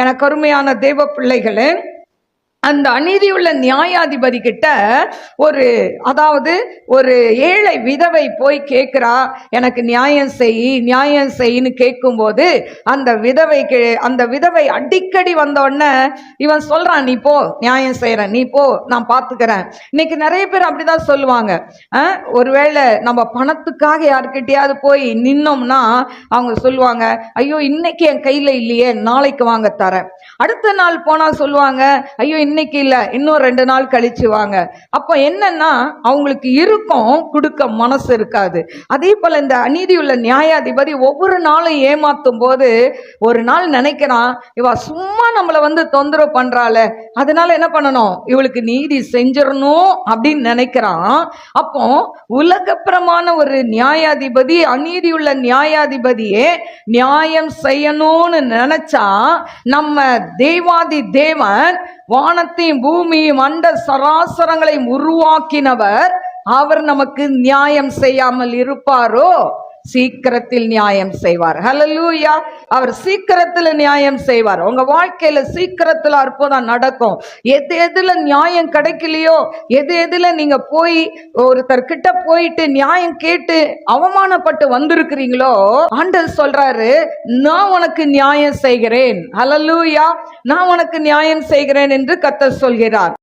எனக்கு அருமையான தேவ பிள்ளைகளே, அந்த அநீதியுள்ள நியாயாதிபதி கிட்ட அதாவது ஒரு ஏழை விதவை போய் கேட்கிறா, எனக்கு நியாயம் செய்யின்னு கேட்கும்போது அந்த விதவை அடிக்கடி வந்த உடனே இவன் சொல்றான், நீ போ, நியாயம் செய்யறேன், நீ போ, நான் பார்த்துக்கிறேன். இன்னைக்கு நிறைய பேர் அப்படிதான் சொல்லுவாங்க. ஒருவேளை நம்ம பணத்துக்காக யாருக்கிட்டையாவது போய் நின்னோம்னா அவங்க சொல்லுவாங்க, ஐயோ இன்னைக்கு என் கையில இல்லையே, நாளைக்கு வாங்க தரேன். அடுத்த நாள் போனா சொல்லுவாங்க, ஐயோ இன்னைக்கு இல்ல, இன்னும் 2 நாள் கழிச்சு வாங்க. அப்ப என்னன்னா அவங்களுக்கு இருக்கும், கொடுக்க மனசு இருக்காது. அதே போல இந்த அநீதியுள்ள நியாயாதிபதி ஒவ்வொரு நாளும் ஏமாத்தும் போது ஒரு நாள் நினைக்கிறான், இவ சும்மா நம்மளை தொந்தரவு பண்றாள, அதனால என்ன பண்ணணும், இவளுக்கு நீதி செஞ்சிடணும் அப்படின்னு நினைக்கிறான். அப்போ உலகப்பிரமான ஒரு நியாயாதிபதி, அநீதியுள்ள நியாயாதிபதியே நியாயம் செய்யணும்னு நினைச்சா, நம்ம தேவாதி தேவன் வானத்தையும் பூமியும் அண்ட சராசரங்களையும் உருவாக்கினவர், அவர் நமக்கு நியாயம் செய்யாமல் இருப்பாரோ? சீக்கிரத்தில் நியாயம் செய்வார். ஹல்லேலூயா. அவர் சீக்கிரத்தில் நியாயம் செய்வார். உங்க வாழ்க்கையில சீக்கிரத்தில் அற்புதம் நடக்கும். எதுல நியாயம் கிடைக்கலையோ, எதுல நீங்க போய் ஒருத்தர் கிட்ட போயிட்டு நியாயம் கேட்டு அவமானப்பட்டு வந்திருக்கிறீங்களோ, ஆண்டவர் சொல்றாரு, நான் உனக்கு நியாயம் செய்கிறேன். ஹல்லேலூயா. நான் உனக்கு நியாயம் செய்கிறேன் என்று கர்த்தர் சொல்கிறார்.